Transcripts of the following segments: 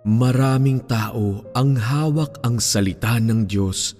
Maraming tao ang hawak ang salita ng Diyos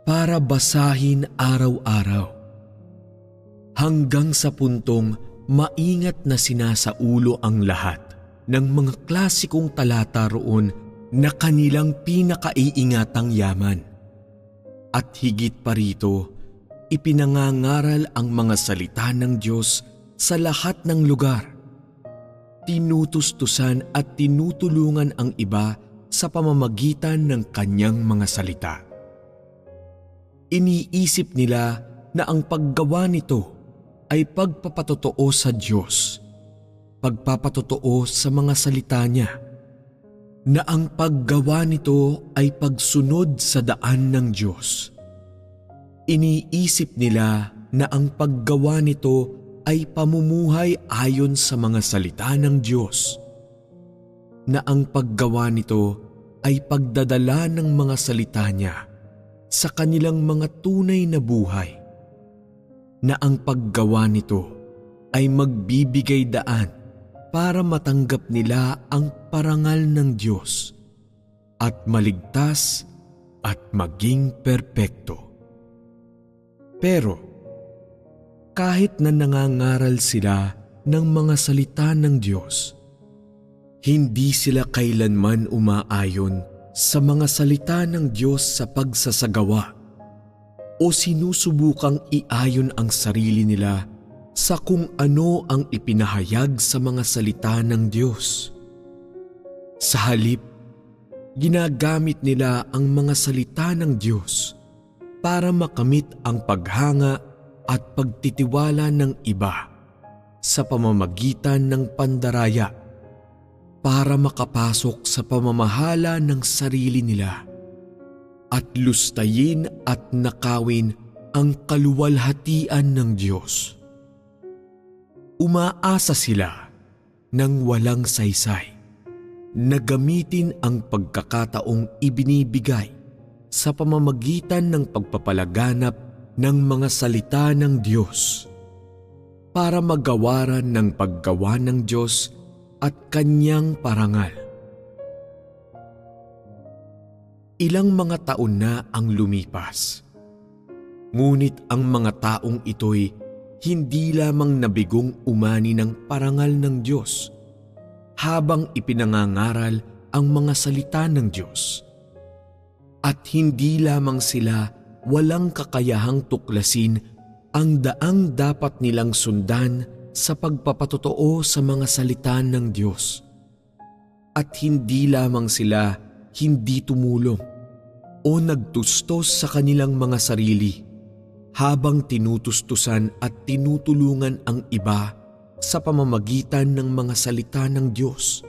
para basahin araw-araw. Hanggang sa puntong maingat na sinasaulo ang lahat ng mga klasikong talata roon na kanilang pinakaiingatang yaman. At higit pa rito, ipinangangaral ang mga salita ng Diyos sa lahat ng lugar. Tinutustusan at tinutulungan ang iba sa pamamagitan ng kanyang mga salita. Iniisip nila na ang paggawa nito ay pagpapatotoo sa Diyos, pagpapatotoo sa mga salita niya, na ang paggawa nito ay pagsunod sa daan ng Diyos. Iniisip nila na ang paggawa nito ay pamumuhay ayon sa mga salita ng Diyos, na ang paggawa nito ay pagdadala ng mga salita niya sa kanilang mga tunay na buhay, na ang paggawa nito ay magbibigay daan para matanggap nila ang parangal ng Diyos at maligtas at maging perpekto. Pero kahit na nangangaral sila ng mga salita ng Diyos, hindi sila kailanman umaayon sa mga salita ng Diyos sa pagsasagawa o sinusubukang iayon ang sarili nila sa kung ano ang ipinahayag sa mga salita ng Diyos. Sa halip, ginagamit nila ang mga salita ng Diyos para makamit ang paghanga at pagtitiwala ng iba sa pamamagitan ng pandaraya para makapasok sa pamamahala ng sarili nila at lustayin at nakawin ang kaluwalhatian ng Diyos. Umaasa sila ng walang saysay na gamitin ang pagkakataong ibinibigay sa pamamagitan ng pagpapalaganap ng mga salita ng Diyos para magawaran ng paggawa ng Diyos at kanyang parangal. Ilang mga taon na ang lumipas, ngunit ang mga taong ito'y hindi lamang nabigong umani ng parangal ng Diyos habang ipinangangaral ang mga salita ng Diyos, at hindi lamang sila walang kakayahang tuklasin ang daang dapat nilang sundan sa pagpapatotoo sa mga salita ng Diyos. At hindi lamang sila hindi tumulong o nagtustos sa kanilang mga sarili habang tinutustusan at tinutulungan ang iba sa pamamagitan ng mga salita ng Diyos.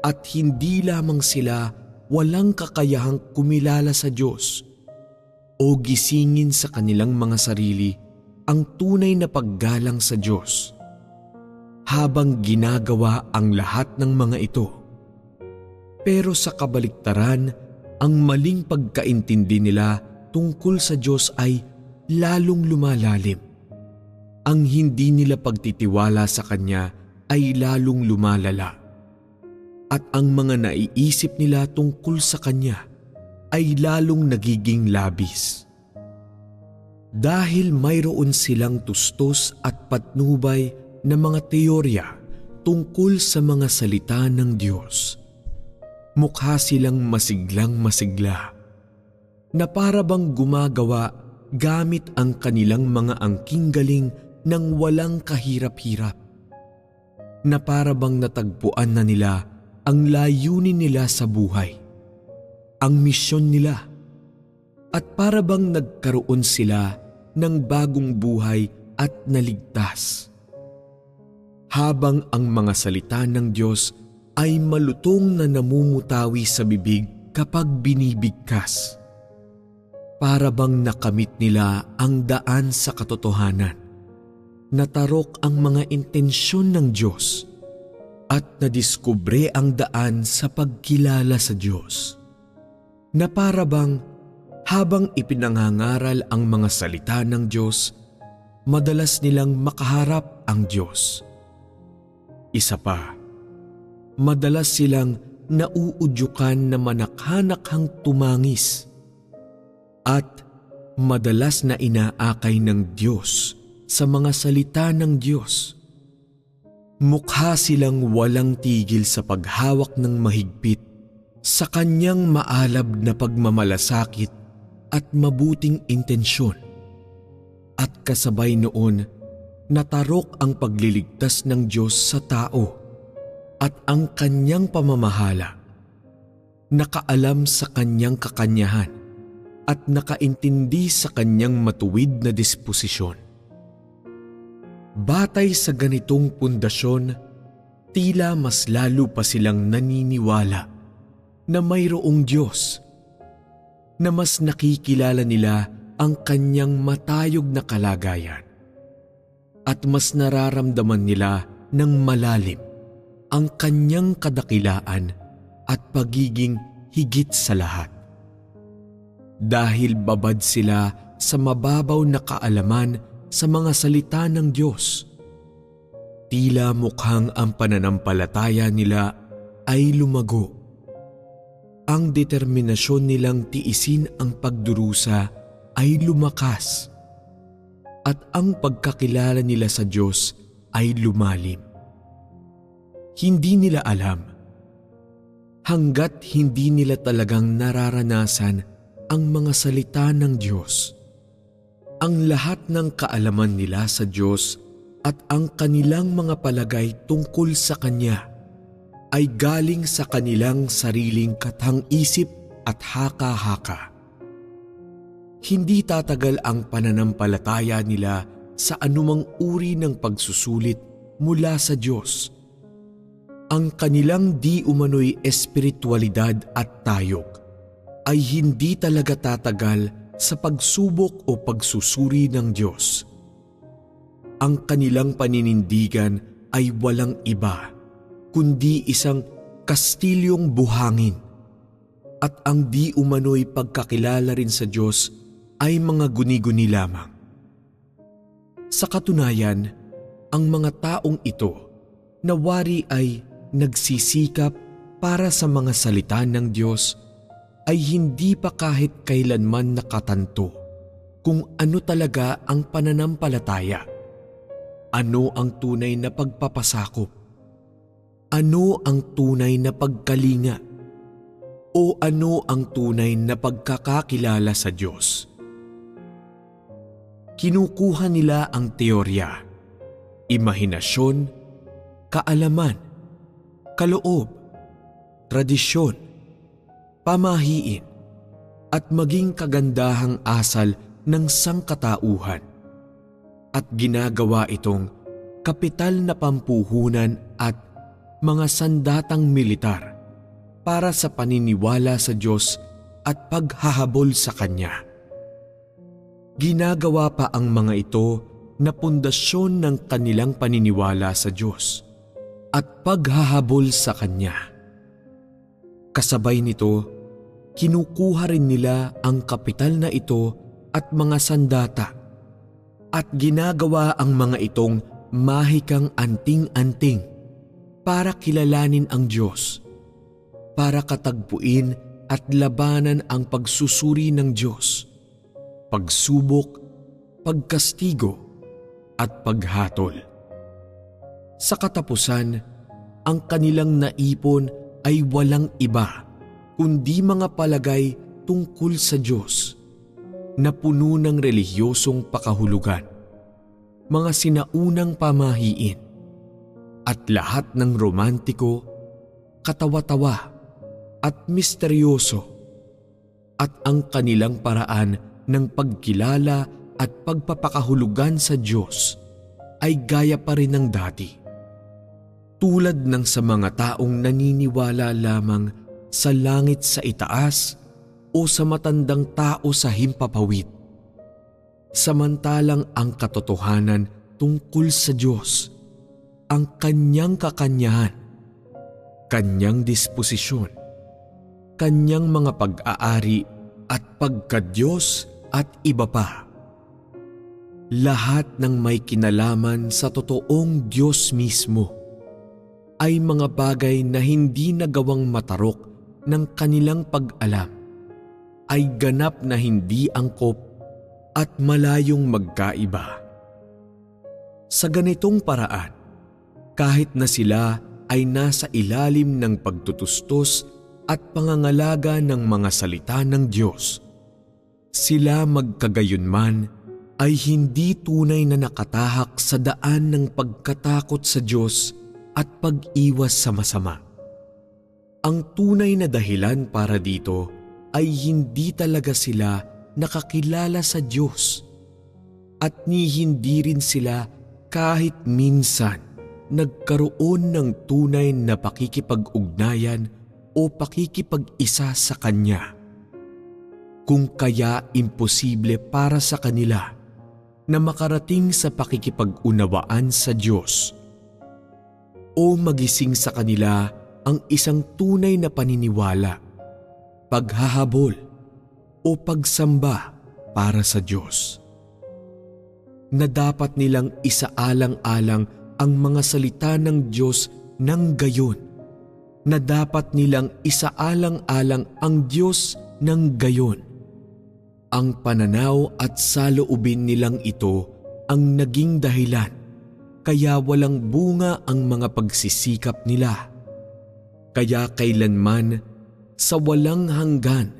At hindi lamang sila walang kakayahang kumilala sa Diyos o gisingin sa kanilang mga sarili ang tunay na paggalang sa Diyos habang ginagawa ang lahat ng mga ito. Pero sa kabaliktaran, ang maling pagkaintindi nila tungkol sa Diyos ay lalong lumalalim. Ang hindi nila pagtitiwala sa Kanya ay lalong lumalala. At ang mga naiisip nila tungkol sa Kanya ay lalong nagiging labis. Dahil mayroon silang tustos at patnubay na mga teorya tungkol sa mga salita ng Diyos, mukha silang masiglang-masigla na para bang gumagawa gamit ang kanilang mga angking galing ng walang kahirap-hirap, na para bang natagpuan na nila ang layunin nila sa buhay, ang misyon nila, at para bang nagkaroon sila ng bagong buhay at naligtas. Habang ang mga salita ng Diyos ay malutong na namumutawi sa bibig kapag binibigkas, para bang nakamit nila ang daan sa katotohanan, natarok ang mga intensyon ng Diyos at nadiskubre ang daan sa pagkilala sa Diyos, na para bang habang ipinangangaral ang mga salita ng Diyos, madalas nilang makaharap ang Diyos. Isa pa, madalas silang nauudyukan na manakhanakhang tumangis at madalas na inaakay ng Diyos sa mga salita ng Diyos. Mukha silang walang tigil sa paghawak ng mahigpit sa kanyang maalab na pagmamalasakit at mabuting intensyon. At kasabay noon, natarok ang pagliligtas ng Diyos sa tao at ang kanyang pamamahala. Nakaalam sa kanyang kakanyahan at nakaintindi sa kanyang matuwid na disposisyon. Batay sa ganitong pundasyon, tila mas lalo pa silang naniniwala na mayroong Diyos, na mas nakikilala nila ang kanyang matayog na kalagayan at mas nararamdaman nila ng malalim ang kanyang kadakilaan at pagiging higit sa lahat. Dahil babad sila sa mababaw na kaalaman sa mga salita ng Diyos, tila mukhang ang pananampalataya nila ay lumago. Ang determinasyon nilang tiisin ang pagdurusa ay lumakas at ang pagkakilala nila sa Diyos ay lumalim. Hindi nila alam, hanggat hindi nila talagang nararanasan ang mga salita ng Diyos, ang lahat ng kaalaman nila sa Diyos at ang kanilang mga palagay tungkol sa Kanya ay galing sa kanilang sariling kathang-isip at haka-haka. Hindi tatagal ang pananampalataya nila sa anumang uri ng pagsusulit mula sa Diyos. Ang kanilang di umano'y espiritualidad at tayog ay hindi talaga tatagal sa pagsubok o pagsusuri ng Diyos. Ang kanilang paninindigan ay walang iba kundi isang kastilyong buhangin, at ang di umano'y pagkakilala rin sa Diyos ay mga guni-guni lamang. Sa katunayan, ang mga taong ito na wari ay nagsisikap para sa mga salita ng Diyos ay hindi pa kahit kailanman nakatanto kung ano talaga ang pananampalataya, ano ang tunay na pagpapasakop, ano ang tunay na pagkalinga, o ano ang tunay na pagkakakilala sa Diyos. Kinukuha nila ang teorya, imahinasyon, kaalaman, kaloob, tradisyon, pamahiin, at maging kagandahang asal ng sangkatauhan, at ginagawa itong kapital na pampuhunan at mga sandatang militar para sa paniniwala sa Diyos at paghahabol sa Kanya. Ginagawa pa ang mga ito na pundasyon ng kanilang paniniwala sa Diyos at paghahabol sa Kanya. Kasabay nito, kinukuha rin nila ang kapital na ito at mga sandata at ginagawa ang mga itong mahikang anting-anting para kilalanin ang Diyos, para katagpuin at labanan ang pagsusuri ng Diyos, pagsubok, pagkastigo, at paghatol. Sa katapusan, ang kanilang naipon ay walang iba kundi mga palagay tungkol sa Diyos na puno ng relihiyosong pakahulugan, mga sinaunang pamahiin, at lahat ng romantiko, katawa-tawa at misteryoso, at ang kanilang paraan ng pagkilala at pagpapakahulugan sa Diyos ay gaya pa rin ng dati. Tulad ng sa mga taong naniniwala lamang sa langit sa itaas o sa matandang tao sa himpapawid, samantalang ang katotohanan tungkol sa Diyos, ang Kanyang kakanyahan, Kanyang disposisyon, Kanyang mga pag-aari at pagka-Diyos at iba pa. Lahat ng may kinalaman sa totoong Diyos mismo ay mga bagay na hindi nagawang matarok ng kanilang pag-alam, ay ganap na hindi angkop at malayong magkaiba. Sa ganitong paraan, kahit na sila ay nasa ilalim ng pagtutustos at pangangalaga ng mga salita ng Diyos, sila magkagayunman ay hindi tunay na nakatahak sa daan ng pagkatakot sa Diyos at pag-iwas sa masama. Ang tunay na dahilan para dito ay hindi talaga sila nakakilala sa Diyos at ni hindi rin sila kahit minsan nagkaroon ng tunay na pakikipag-ugnayan o pakikipag-isa sa Kanya. Kung kaya imposible para sa kanila na makarating sa pakikipag-unawaan sa Diyos o magising sa kanila ang isang tunay na paniniwala, paghahabol o pagsamba para sa Diyos, na dapat nilang isaalang-alang ang mga salita ng Diyos ng gayon, na dapat nilang isaalang-alang ang Diyos ng gayon. Ang pananaw at saloobin nilang ito ang naging dahilan kaya walang bunga ang mga pagsisikap nila. Kaya kailanman sa walang hanggan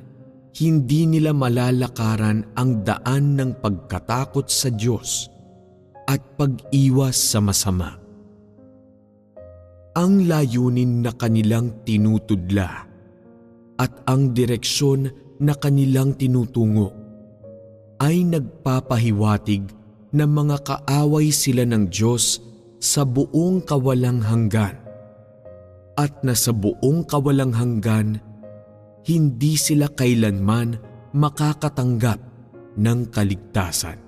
hindi nila malalakaran ang daan ng pagkatakot sa Diyos at pag-iwas sa masama. Ang layunin na kanilang tinutudla at ang direksyon na kanilang tinutungo ay nagpapahiwatig na mga kaaway sila ng Diyos sa buong kawalang hanggan at na sa buong kawalang hanggan hindi sila kailanman makakatanggap ng kaligtasan.